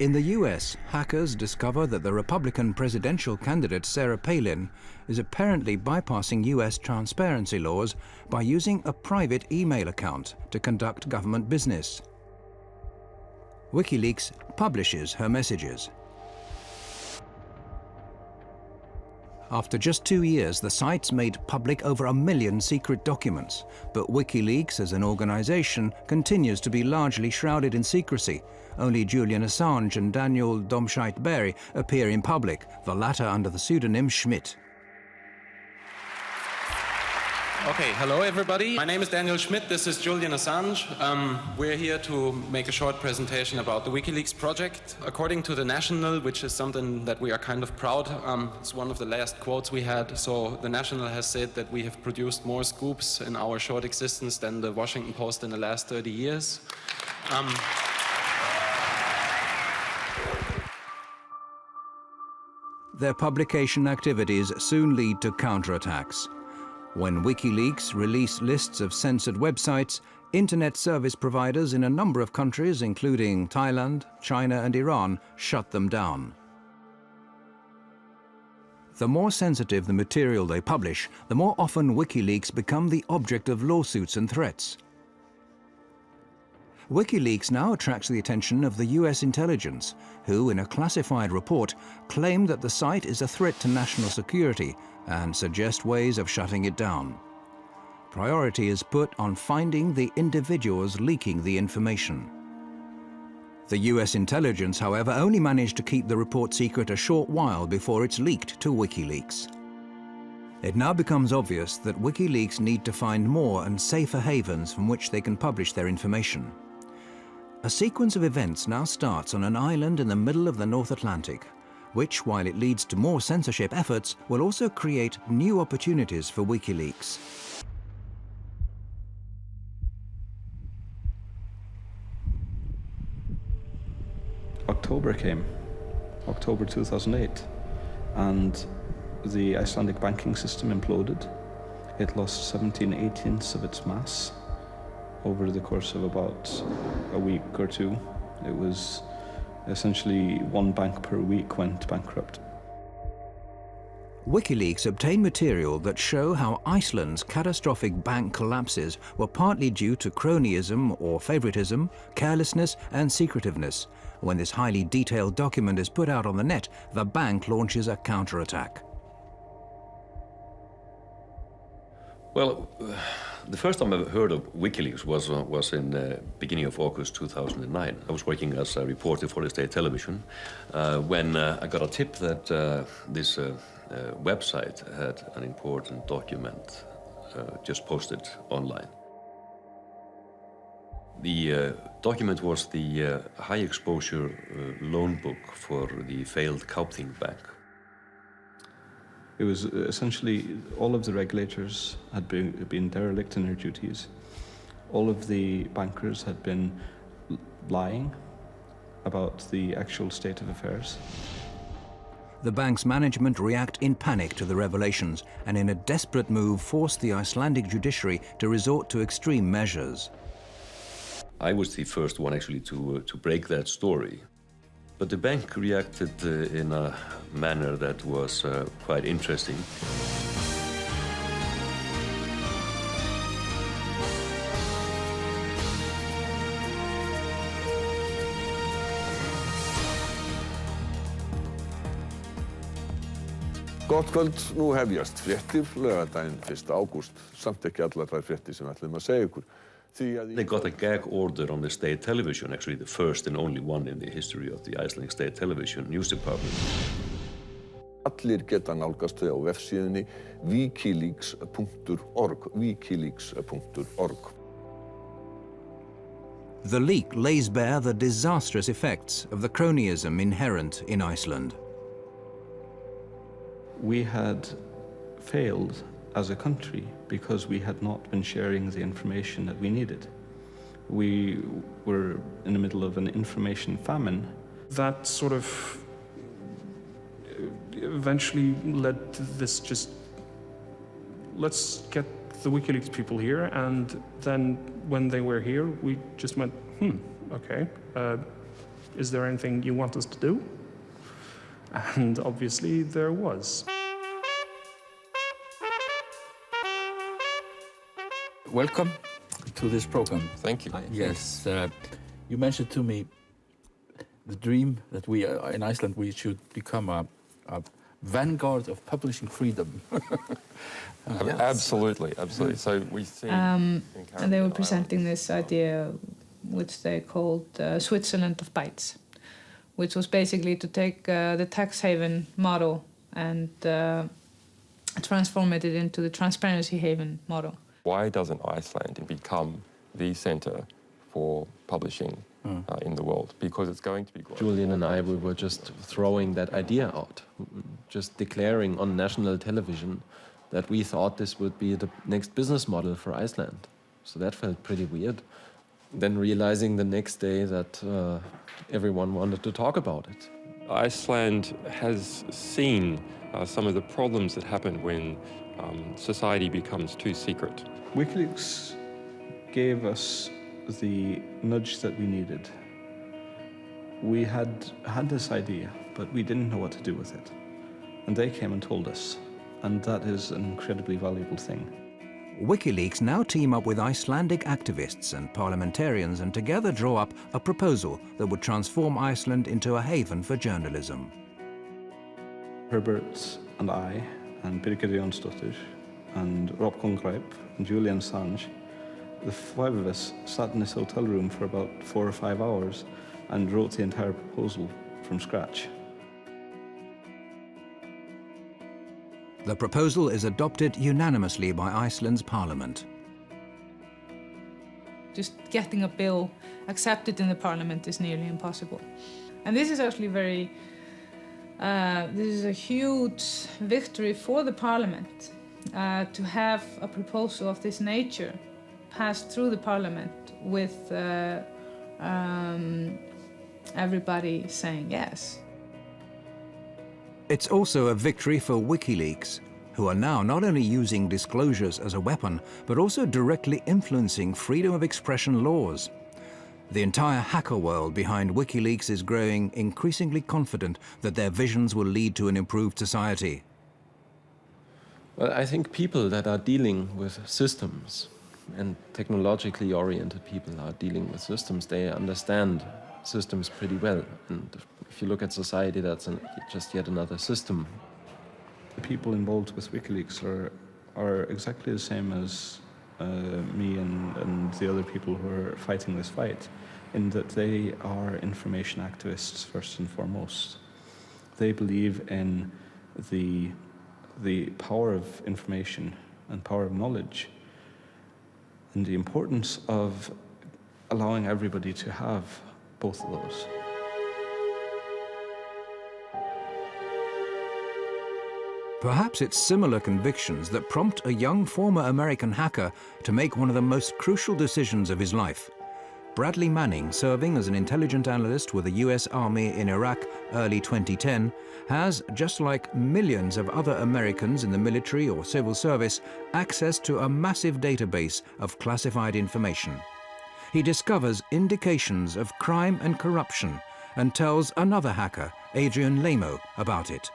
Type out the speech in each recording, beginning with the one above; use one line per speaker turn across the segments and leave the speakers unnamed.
In the US, hackers discover that the Republican presidential candidate Sarah Palin is apparently bypassing US transparency laws by using a private email account to conduct government business. WikiLeaks publishes her messages. After just 2 years, the site's made public over 1 million secret documents, but WikiLeaks as an organization continues to be largely shrouded in secrecy. Only Julian Assange and Daniel Domscheit-Berry appear in public, the latter under the pseudonym Schmidt.
Okay, hello everybody. My name is Daniel Schmidt, this is Julian Assange. We're here to make a short presentation about the WikiLeaks project. According to The National, which is something that we are kind of proud, it's one of the last quotes we had. So The National has said that we have produced more scoops in our short existence than the Washington Post in the last 30 years.
Their publication activities soon lead to counterattacks. When WikiLeaks release lists of censored websites, internet service providers in a number of countries, including Thailand, China and Iran, shut them down. The more sensitive the material they publish, the more often WikiLeaks become the object of lawsuits and threats. WikiLeaks now attracts the attention of the US intelligence, who, in a classified report, claim that the site is a threat to national security and suggest ways of shutting it down. Priority is put on finding the individuals leaking the information. The US intelligence, however, only managed to keep the report secret a short while before it's leaked to WikiLeaks. It now becomes obvious that WikiLeaks need to find more and safer havens from which they can publish their information. A sequence of events now starts on an island in the middle of the North Atlantic, which, while it leads to more censorship efforts, will also create new opportunities for WikiLeaks.
October came, October 2008, and the Icelandic banking system imploded. It lost 17/18 of its mass over the course of about a week or two. It was essentially one bank per week went bankrupt.
WikiLeaks obtained material that show how Iceland's catastrophic bank collapses were partly due to cronyism or favoritism, carelessness and secretiveness. When this highly detailed document is put out on the net, the bank launches a counterattack.
Well, the first time I heard of WikiLeaks was in the beginning of August 2009. I was working as a reporter for the state television when I got a tip that this website had an important document just posted online. The document was the high-exposure loan book for the failed Kaupthing Bank.
It was essentially all of the regulators had been derelict in their duties. All of the bankers had been lying about the actual state of affairs.
The bank's management react in panic to the revelations and in a desperate move force the Icelandic judiciary to resort to extreme measures.
I was the first one actually to break that story. But the bank reacted in a manner that was quite interesting.
Gott kvöld, nú hefjast fréttir laugardaginn 1. ágúst. Samt ekki allar þær fréttir sem við ætlum að segja ykkur.
They got a gag order on the state television, actually the first and only one in the history of the Icelandic state television news department.
Allir geta nálgast þau á vefsíðunni wikileaks.org, wikileaks.org.
The leak lays bare the disastrous effects of the cronyism inherent in Iceland.
We had failed as a country because we had not been sharing the information that we needed. We were in the middle of an information famine.
That sort of eventually led to this just, let's get the WikiLeaks people here, and then when they were here, we just went, okay, is there anything you want us to do? And obviously there was.
Welcome to this program.
Thank you.
Yes, you mentioned to me the dream that we in Iceland we should become a vanguard of publishing freedom.
Absolutely, absolutely. So we see.
And they were presenting this idea, which they called Switzerland of Bytes, which was basically to take the tax haven model and transform it into the transparency haven model.
Why doesn't Iceland become the center for publishing in the world? Because it's going to be global.
Julian and I, we were just throwing that idea out, just declaring on national television that we thought this would be the next business model for Iceland. So that felt pretty weird. Then realizing the next day that everyone wanted to talk about it.
Iceland has seen some of the problems that happen when society becomes too secret.
WikiLeaks gave us the nudge that we needed. We had this idea, but we didn't know what to do with it. And they came and told us, and that is an incredibly valuable thing.
WikiLeaks now team up with Icelandic activists and parliamentarians and together draw up a proposal that would transform Iceland into a haven for journalism.
Herbert and I, and Birgir Jónsdóttir, and Rob Congrip, and Julian Assange, the five of us sat in this hotel room for about 4 or 5 hours and wrote the entire proposal from scratch.
The proposal is adopted unanimously by Iceland's parliament.
Just getting a bill accepted in the parliament is nearly impossible. And this is actually this is a huge victory for the parliament to have a proposal of this nature passed through the parliament with everybody saying yes.
It's also a victory for WikiLeaks, who are now not only using disclosures as a weapon, but also directly influencing freedom of expression laws. The entire hacker world behind WikiLeaks is growing increasingly confident that their visions will lead to an improved society.
Well, I think people that are dealing with systems, and technologically oriented people are dealing with systems, they understand systems pretty well. And if you look at society, that's just yet another system.
The people involved with WikiLeaks are exactly the same as me and the other people who are fighting this fight, in that they are information activists first and foremost. They believe in the power of information and power of knowledge, and the importance of allowing everybody to have both of those.
Perhaps it's similar convictions that prompt a young former American hacker to make one of the most crucial decisions of his life. Bradley Manning, serving as an intelligence analyst with the US Army in Iraq early 2010, has, just like millions of other Americans in the military or civil service, access to a massive database of classified information. He discovers indications of crime and corruption and tells another hacker, Adrian Lamo, about it.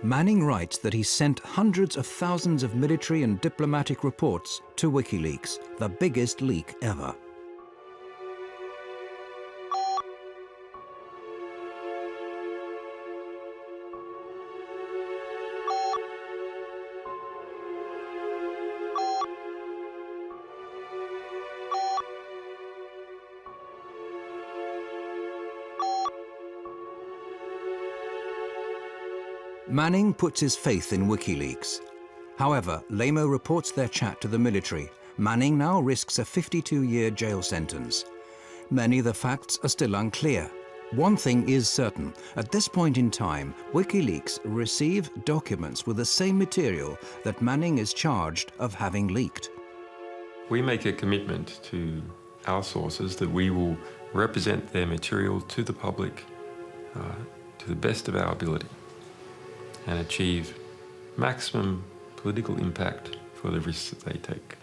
Manning writes that he sent hundreds of thousands of military and diplomatic reports to WikiLeaks, the biggest leak ever. Manning puts his faith in WikiLeaks. However, Lamo reports their chat to the military. Manning now risks a 52-year jail sentence. Many of the facts are still unclear. One thing is certain. At this point in time, WikiLeaks receive documents with the same material that Manning is charged of having leaked.
We make a commitment to our sources that we will represent their material to the public to the best of our ability and achieve maximum political impact for the risks that they take.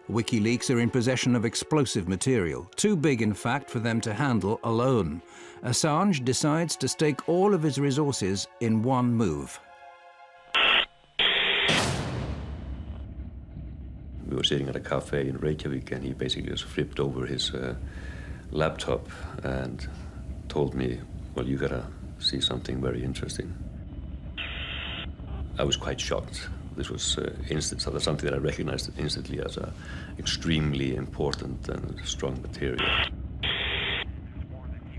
WikiLeaks are in possession of explosive material, too big in fact for them to handle alone. Assange decides to stake all of his resources in one move.
We were sitting at a cafe in Reykjavik and he basically just flipped over his laptop and told me, well, you gotta see something very interesting. I was quite shocked. This was something that I recognized instantly as extremely important and strong material.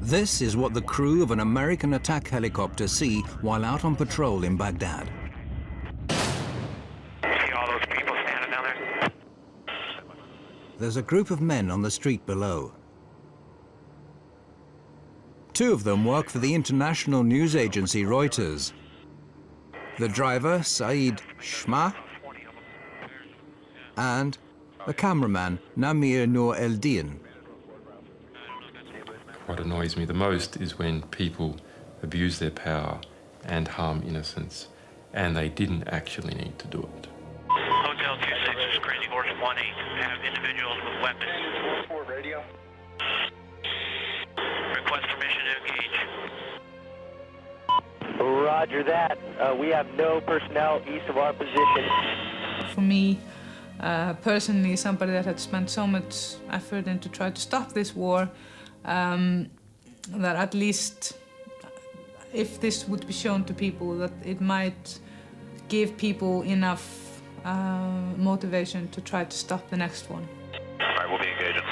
This is what the crew of an American attack helicopter see while out on patrol in Baghdad.
See all those people standing down there?
There's a group of men on the street below. Two of them work for the international news agency Reuters. The driver, Saeed Shma, and the cameraman, Namir Noor Eldin.
What annoys me the most is when people abuse their power and harm innocents, and they didn't actually need to do it.
Hotel 26, this is Crazy Horse 18, have individuals with weapons. 4 radio. Request permission to engage.
Roger that. We have no personnel east of our position.
For me, personally, somebody that had spent so much effort into try to stop this war, that at least if this would be shown to people, that it might give people enough motivation to try to stop the next one.
All right, we'll be engaging.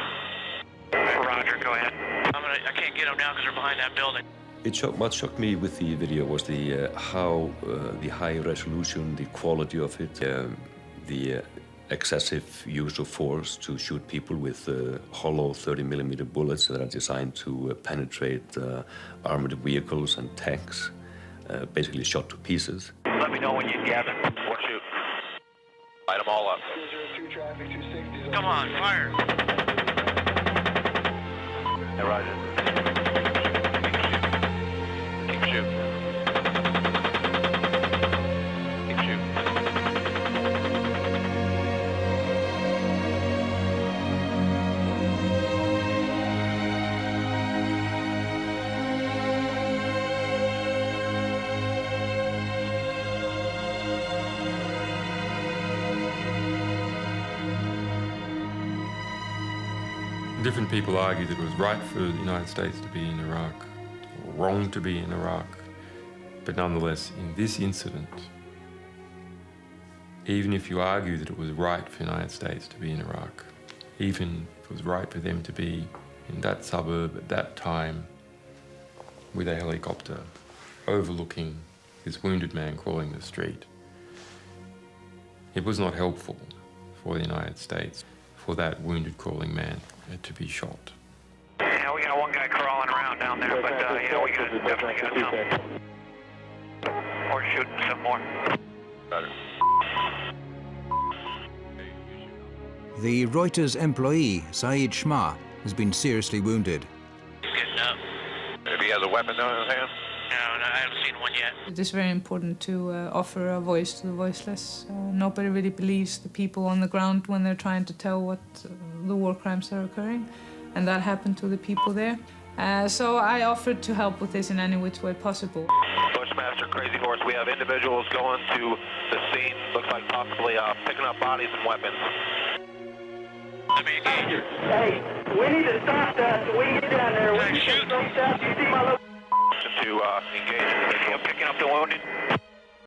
Roger, go ahead. I can't get them now because they're behind that building.
What shocked me with the video was how the high resolution, the quality of it, the excessive use of force to shoot people with hollow 30mm bullets that are designed to penetrate armored vehicles and tanks, basically shot to pieces.
Let me know when you gather. Or shoot. Light them all up. Come on, fire. Hey, Roger. Keep shooting. Keep shooting.
Different people argue that it was right for the United States to be in Iraq, or wrong to be in Iraq. But nonetheless, in this incident, even if you argue that it was right for the United States to be in Iraq, even if it was right for them to be in that suburb at that time with a helicopter overlooking this wounded man crawling the street, it was not helpful for the United States for that wounded crawling man to be shot.
Yeah, we got one guy crawling around down there, but yeah, we definitely got some. Or shooting some more.
The Reuters employee, Saeed Shma, has been seriously wounded.
He's getting up. If he has a weapon in his hand? No, I haven't seen one yet.
It is very important to offer a voice to the voiceless. Nobody really believes the people on the ground when they're trying to tell what the war crimes are occurring, and that happened to the people there. So I offered to help with this in any which way possible.
Bushmaster, Crazy Horse, we have individuals going to the scene, looks like possibly picking up bodies and weapons. Let me engage.
Hey, we need to stop that so we can get down there.
Hey, shoot!
You see my location?
To engage individual, picking up the wounded.